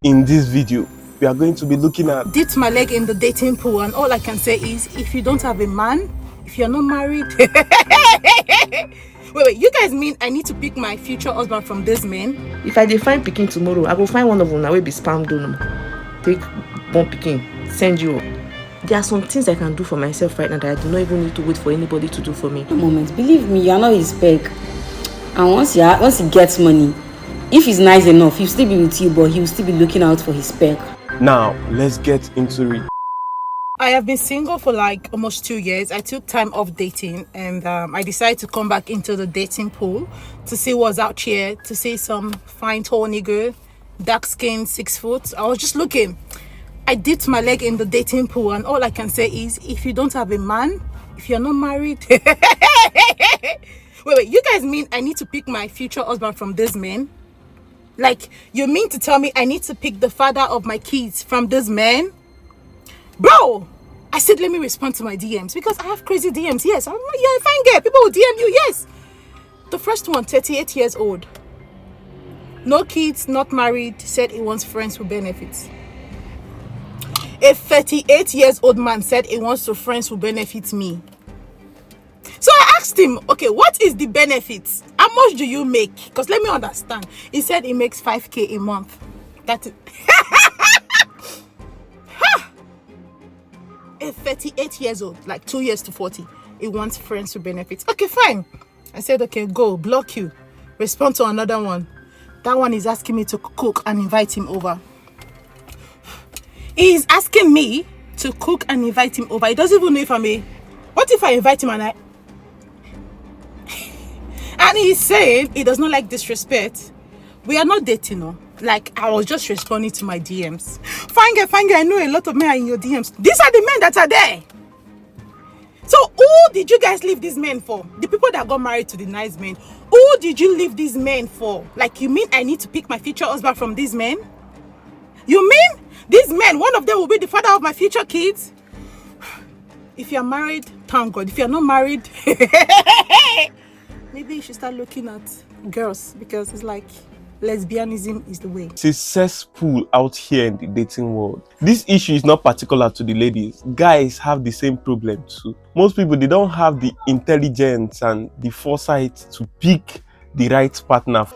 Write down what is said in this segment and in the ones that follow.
In this video, we are going to be looking at Dipped my leg in the dating pool, and all I can say is, if you don't have a man, if you're not married, wait, you guys mean I need to pick my future husband from this man? If I define picking tomorrow, I will find one of them that will be spam donor. Take one picking, send you up. There are some things I can do for myself right now that I do not even need to wait for anybody to do for me. Moment, believe me, you're not his spec. And once he gets money, if he's nice enough, he'll still be with you, but he'll still be looking out for his spec. Now, let's get into it. I have been single for like almost 2 years. I took time off dating, and I decided to come back into the dating pool to see what's out here, to see some fine tall nigga, dark skin, 6 foot. I was just looking. I dipped my leg in the dating pool, and all I can say is, if you don't have a man, if you're not married, wait, you guys mean I need to pick my future husband from this man? Like, you mean to tell me I need to pick the father of my kids from this man? Bro, I said let me respond to my DMs because I have crazy DMs. Yes, you're a fine girl. People will DM you. Yes. The first one, 38 years old. No kids, not married, said he wants friends with benefits. A 38 years old man said he wants to friends who benefit me. So I asked him, okay, what is the benefits? How much do you make? Because let me understand. He said he makes 5K a month. That's it. A 38 years old, like 2 years to 40. He wants friends with benefits. Okay, fine. I said, okay, go, block you. Respond to another one. That one is asking me to cook and invite him over. He is asking me to cook and invite him over. He doesn't even know if I'm a... What if I invite him and I... And he's saying he does not like disrespect. We are not dating, no. Like, I was just responding to my DMs. Fine girl, I know a lot of men are in your DMs. These are the men that are there. So who did you guys leave these men for? The people that got married to the nice men. Who did you leave these men for? Like, you mean I need to pick my future husband from these men? You mean these men, one of them will be the father of my future kids? If you're married, thank God. If you're not married, maybe you should start looking at girls, because it's like lesbianism is the way. It's a cesspool out here in the dating world. This issue is not particular to the ladies. Guys have the same problem too. Most people, they don't have the intelligence and the foresight to pick the right partner.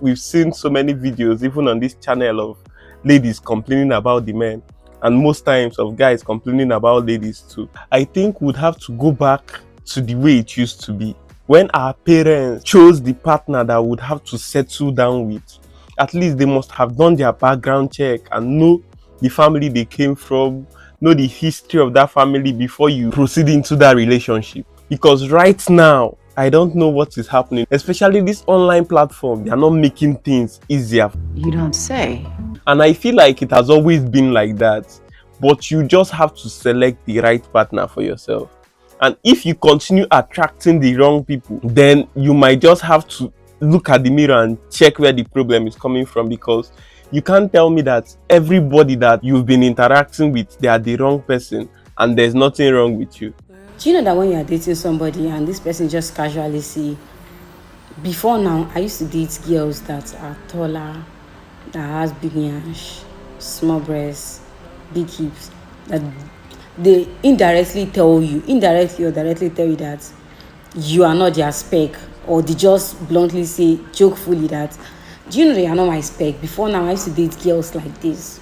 We've seen so many videos, even on this channel, of ladies complaining about the men, and most times of guys complaining about ladies too. I think we'd have to go back to the way it used to be. When our parents chose the partner that would have to settle down with, at least they must have done their background check and know the family they came from, know the history of that family before you proceed into that relationship. Because right now, I don't know what is happening, especially this online platform. They are not making things easier. You don't say. And I feel like it has always been like that, but you just have to select the right partner for yourself. And if you continue attracting the wrong people, then you might just have to look at the mirror and check where the problem is coming from, because you can't tell me that everybody that you've been interacting with, they are the wrong person and there's nothing wrong with you. Do you know that when you are dating somebody and this person just casually say, before now, I used to date girls that are taller, that has big yash, small breasts, big hips, that they indirectly or directly tell you that you are not their spec, or they just bluntly say, jokefully, that, do you know they are not my spec? Before now, I used to date girls like this.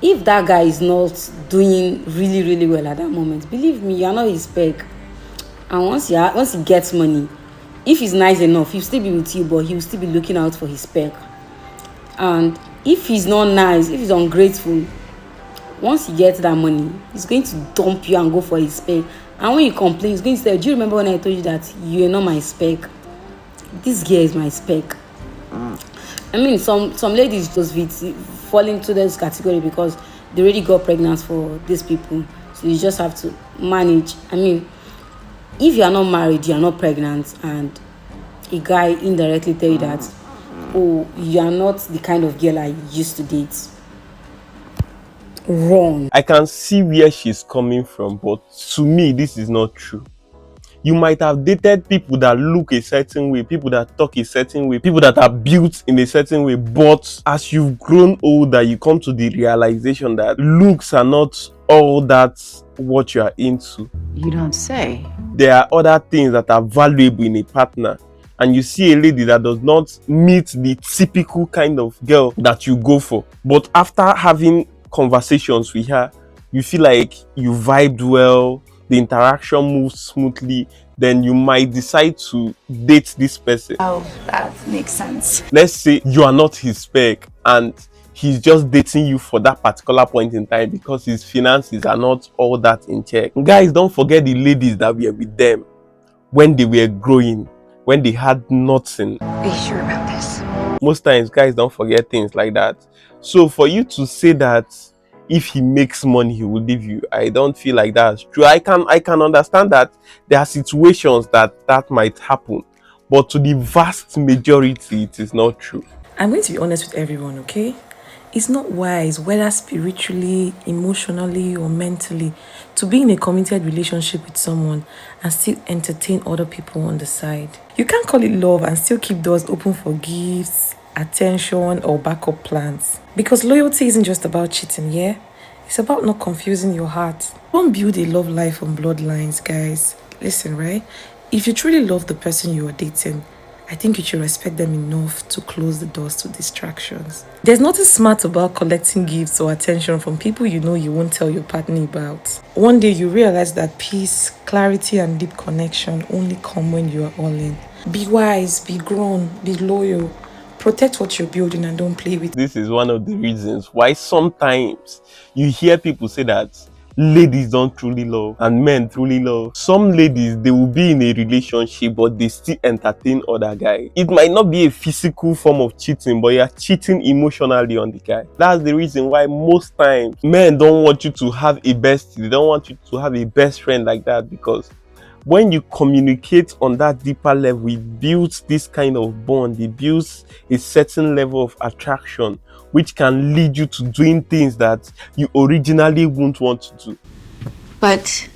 If that guy is not doing really, really well at that moment, believe me, you are not his spec. And once he gets money, if he's nice enough, he'll still be with you, but he'll still be looking out for his spec. And if he's not nice, if he's ungrateful, once he gets that money, he's going to dump you and go for his spec. And when you complain, he's going to say, do you remember when I told you that you're not my spec? This girl is my spec. I mean, some ladies just fall into this category because they already got pregnant for these people. So you just have to manage. I mean, if you are not married, you are not pregnant, and a guy indirectly tell you that, oh, you are not the kind of girl I used to date, wrong. I can see where she's coming from, but to me, this is not true. You might have dated people that look a certain way, people that talk a certain way, people that are built in a certain way, but as you've grown older, you come to the realization that looks are not all that what you are into. You don't say. There are other things that are valuable in a partner, and you see a lady that does not meet the typical kind of girl that you go for, but after having conversations with her, you feel like you vibed well, the interaction moves smoothly, then you might decide to date this person. Oh, that makes sense. Let's say you are not his spec and he's just dating you for that particular point in time because his finances are not all that in check. Guys, don't forget the ladies that were with them when they were growing, when they had nothing. Are you sure about this? Most times, guys don't forget things like that. So for you to say that if he makes money, he will leave you, I don't feel like that's true. I can understand that there are situations that might happen, but to the vast majority, it is not true. I'm going to be honest with everyone, okay? It's not wise, whether spiritually, emotionally, or mentally, to be in a committed relationship with someone and still entertain other people on the side. You can't call it love and still keep doors open for gifts, attention, or backup plans. Because loyalty isn't just about cheating, yeah? It's about not confusing your heart. Don't build a love life on bloodlines, guys. Listen, right? If you truly love the person you are dating, I think you should respect them enough to close the doors to distractions. There's nothing smart about collecting gifts or attention from people you know you won't tell your partner about. One day you realize that peace, clarity, and deep connection only come when you are all in. Be wise, be grown, be loyal. Protect what you're building and don't play with it. This is one of the reasons why sometimes you hear people say that ladies don't truly love and men truly love. Some ladies, they will be in a relationship but they still entertain other guys. It might not be a physical form of cheating, but you're cheating emotionally on the guy. That's the reason why most times men don't want you to have a bestie. They don't want you to have a best friend like that, because when you communicate on that deeper level, it builds this kind of bond. It builds a certain level of attraction, which can lead you to doing things that you originally wouldn't want to do. But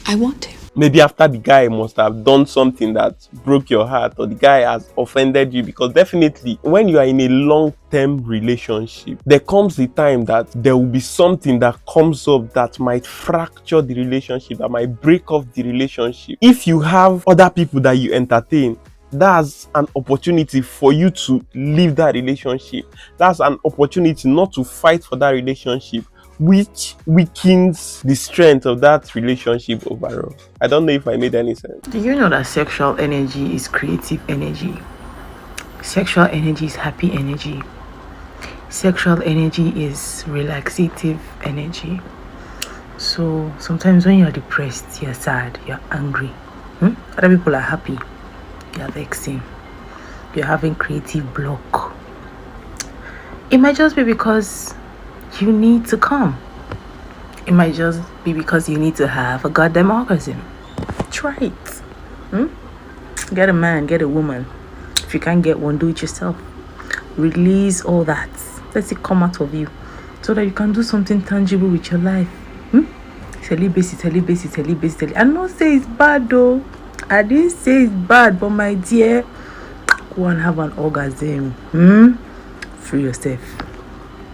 I want to. Maybe after the guy must have done something that broke your heart, or the guy has offended you, because definitely when you are in a long-term relationship, there comes a time that there will be something that comes up that might fracture the relationship, that might break off the relationship. If you have other people that you entertain, that's an opportunity for you to leave that relationship. That's an opportunity not to fight for that relationship, which weakens the strength of that relationship overall. I don't know if I made any sense. Do you know that sexual energy is creative energy? Sexual energy is happy energy. Sexual energy is relaxative energy. So sometimes when you're depressed, you're sad, you're angry. Other people are happy, you're vexing. You're having creative block. It might just be because you need to come. It might just be because you need to have a goddamn orgasm. Try it. Get a man, get a woman. If you can't get one, do it yourself. Release all that. Let it come out of you so that you can do something tangible with your life. Celibacy. I'm not saying it's bad though. I didn't say it's bad, but my dear, go and have an orgasm. Free yourself.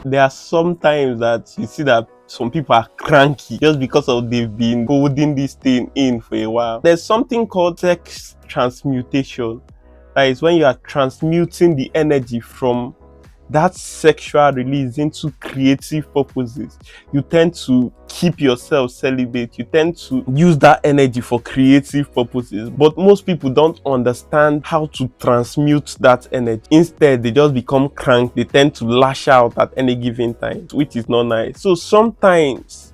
There are some times that you see that some people are cranky just because of they've been holding this thing in for a while. There's something called sex transmutation. That is when you are transmuting the energy from that sexual release into creative purposes. You tend to keep yourself celibate. You tend to use that energy for creative purposes. But most people don't understand how to transmute that energy. Instead, they just become crank. They tend to lash out at any given time, which is not nice. So sometimes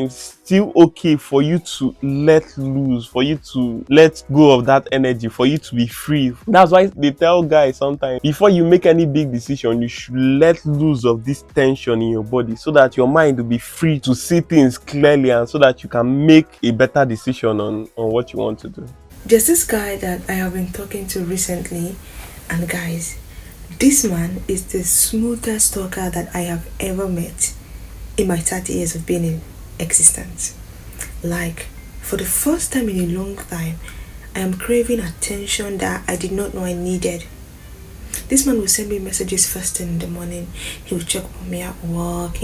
still okay for you to let loose, for you to let go of that energy, for you to be free. That's why they tell guys sometimes, before you make any big decision, you should let loose of this tension in your body so that your mind will be free to see things clearly, and so that you can make a better decision on what you want to do. There's this guy that I have been talking to recently, and guys, this man is the smoothest talker that I have ever met in my 30 years of being in existence. Like, For the first time in a long time, I am craving attention that I did not know I needed. This man will send me messages first thing in the morning. He will check on me at work,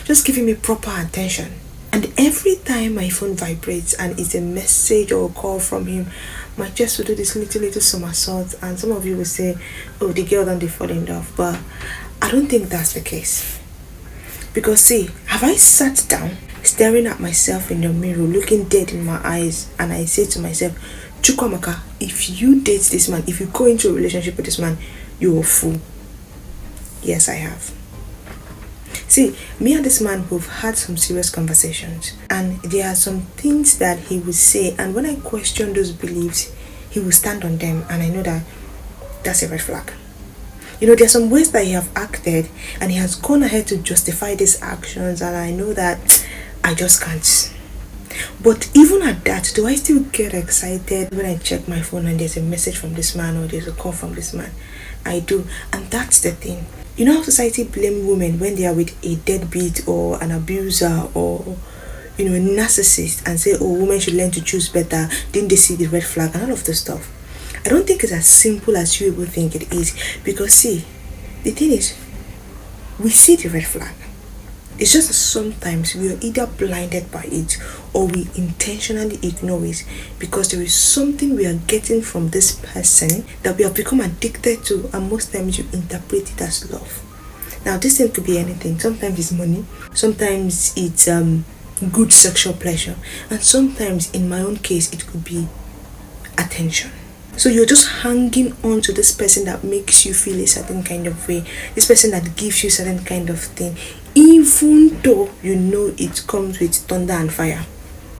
just giving me proper attention. And every time my phone vibrates and it's a message or a call from him, my chest will do this little somersault. And some of you will say, oh, the girl don't fall in love. But I don't think that's the case. Because see, have I sat down, staring at myself in the mirror, looking dead in my eyes, and I say to myself, Chukwamaka, if you date this man, if you go into a relationship with this man, you're a fool. Yes, I have. See, me and this man, we've had some serious conversations, and there are some things that he would say, and when I question those beliefs, he will stand on them, and I know that that's a red flag. There are some ways that he have acted, and he has gone ahead to justify these actions, and I know that I just can't. But even at that, do I still get excited when I check my phone and there's a message from this man or there's a call from this man? I do, and that's the thing. You know how society blame women when they are with a deadbeat or an abuser or a narcissist, and say, oh, women should learn to choose better, didn't they see the red flag and all of this stuff. I don't think it's as simple as you people think it is, because see, the thing is, we see the red flag. It's just that sometimes we are either blinded by it or we intentionally ignore it because there is something we are getting from this person that we have become addicted to, and most times you interpret it as love. Now, this thing could be anything. Sometimes it's money, sometimes it's good sexual pleasure, and sometimes, in my own case, it could be attention. So you're just hanging on to this person that makes you feel a certain kind of way, this person that gives you a certain kind of thing, even though you know it comes with thunder and fire.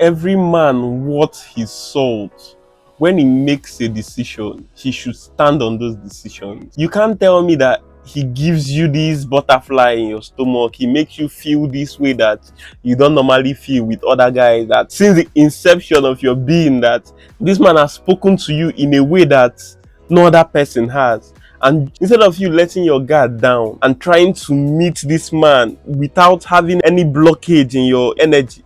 Every man worth his salt, when he makes a decision, he should stand on those decisions. You can't tell me that he gives you this butterfly in your stomach, he makes you feel this way that you don't normally feel with other guys, that since the inception of your being, that this man has spoken to you in a way that no other person has. And instead of you letting your guard down and trying to meet this man without having any blockage in your energy,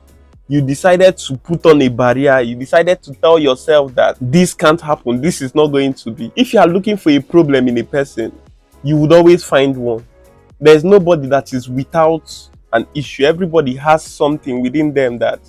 you decided to put on a barrier. You decided to tell yourself that this can't happen, this is not going to be. If you are looking for a problem in a person, you would always find one. There's nobody that is without an issue. Everybody has something within them that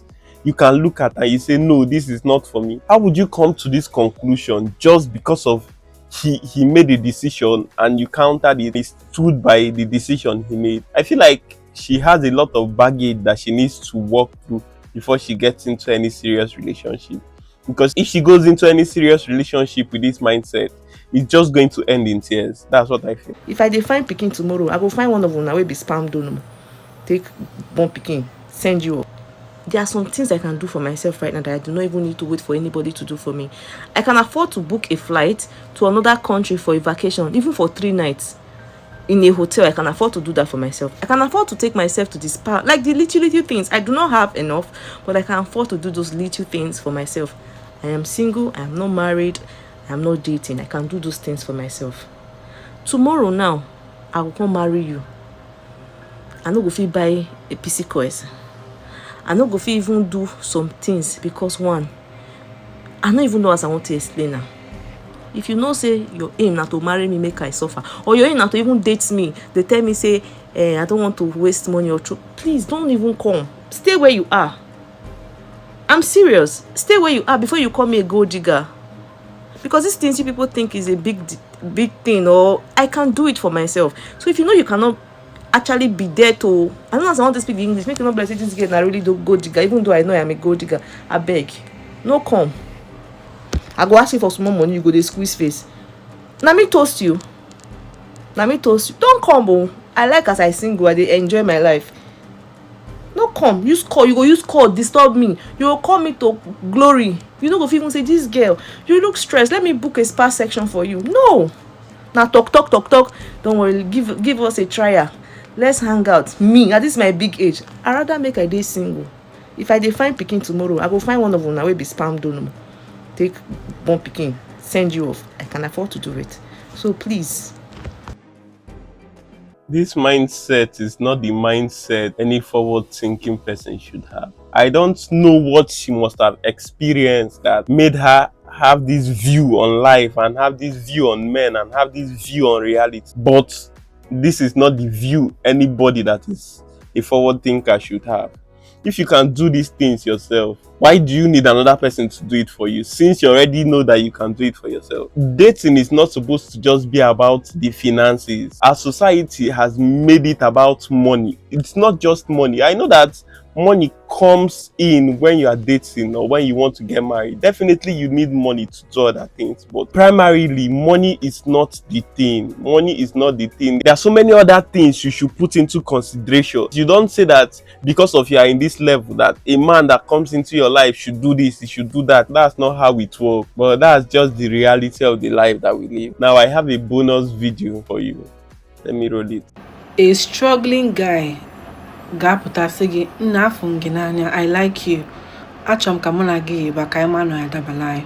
you can look at and you say, no, this is not for me. How would you come to this conclusion just because of he made a decision and you countered it, he stood by the decision he made? I feel like she has a lot of baggage that she needs to walk through before she gets into any serious relationship. Because if she goes into any serious relationship with this mindset, it's just going to end in tears. That's what I feel. If I define picking tomorrow, I will find one of them will be spam donor. Take one picking, send you up. There are some things I can do for myself right now that I do not even need to wait for anybody to do for me. I can afford to book a flight to another country for a vacation, even for 3 nights in a hotel. I can afford to do that for myself. I can afford to take myself to the spa, like the little things. I do not have enough, but I can afford to do those little things for myself. I am single, I am not married, I am not dating. I can do those things for myself. Tomorrow now, I will come marry you. I no go fit buy a PC course. I no go fit even do some things because one, I don't even know as I want to explain now. If you know say your aim not to marry me, make I suffer, or your aim not to even date me, they tell me say, I don't want to waste money or please don't even come. Stay where you are. I'm serious. Stay where you are before you call me a gold digger. Because these things you people think is a big thing, or I can do it for myself. So if you know you cannot actually be there to, I don't know as I want to speak the English, make you not bless this girl, I really do gold digger, even though I know I'm a gold digger. I beg, no come. I go ask you for small money, you go dey squeeze face. Now me toast you. Don't come, oh. I like as I single, I dey enjoy my life. No come, use call, you go use call, disturb me. You go call me to glory. You no go even say, this girl, you look stressed, let me book a spa section for you. No. Now talk. Don't worry, give us a trial. Let's hang out. Me, at this my big age, I rather make a day single. If I define picking tomorrow, I will find one of them will be spam donor. Take one picking, send you off. I can afford to do it. So please. This mindset is not the mindset any forward-thinking person should have. I don't know what she must have experienced that made her have this view on life and have this view on men and have this view on reality. But this is not the view anybody that is a forward thinker should have. If you can do these things yourself, why do you need another person to do it for you, since you already know that you can do it for yourself? Dating is not supposed to just be about the finances. Our society has made it about money. It's not just money. I know that money comes in when you are dating or when you want to get married. Definitely you need money to do other things, but primarily money is not the thing. Money is not the thing. There are so many other things you should put into consideration. You don't say that because of you are in this level that a man that comes into your life should do this, he should do that. That's not how it works, but that's just the reality of the life that we live. Now I have a bonus video for you. Let me roll it. A struggling guy ga-apụta sị gị, nna afọ m gị n'anya, I like you, achọrọ m ka mụ na gị ịba ka anyị ma nọ ya dabala anyị.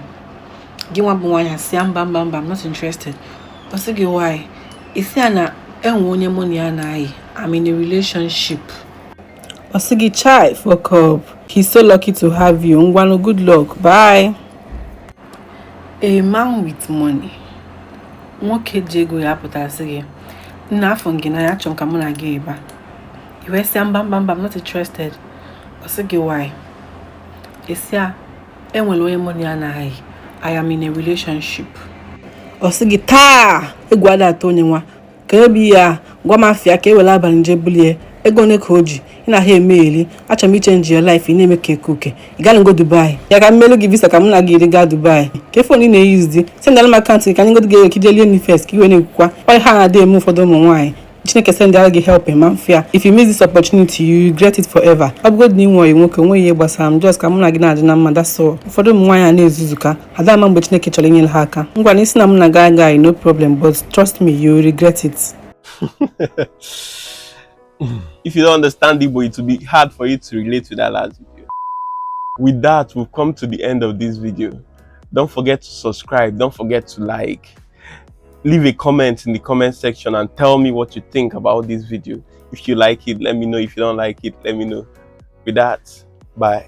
Gị nwa bụ nwaanyị asị ya mba, I'm not interested. Ọ sị gị why? Isi ya na enwe onye mụ na ya na-ayị, I'm in a relationship. Ọ sị gị chai, fuck up, he's so lucky to have you, ngwanụ good luck, bye. A man with money, nwoke ji ego ya apụta sị gị, nna afọ gị n'anya, achọrọ m ka mụ na gị ịba. You say bam, I'm not interested. I say why? Isia, enwere onye money anaghị. I am in a relationship. I say taa, egwada atọ onye nwa. Ka ebi ya, gwa mafia ka ewela abalị nje bulie. Ego ne ka oji, ị na ha emaili, achọrọ m change your life, ị na-eme ka ekuke. Ị gaghị go Dubai. Ya ka mmelu gị visa ka mụ na gị iri Dubai. Ka phone ị na-use di, send ala m account ka anyị go gị ekideli ni first ka iwe na-ekwukwa. Why ha na dey eme ụfọdụ ụmụ nwaanyị. Chineke send ala gị help man fear. If you miss this opportunity, you regret it forever. Abụgo dị nwe nwoke onwe ihe gbasara m, just ka mụ na gị na-adị na mma, that's all. Ụfọdụ ụmụ nwaanyị na-ezuzuka, ada ma mgbe Chineke chọrọ inyere ha aka. Ngwa na isi na mụ na guy, no problem, but trust me, you regret it. If you don't understand Igbo, it will be hard for you to relate to that last video. With that, we've come to the end of this video. Don't forget to subscribe. Don't forget to like. Leave a comment in the comment section and tell me what you think about this video. If you like it, let me know. If you don't like it, let me know. With that, bye.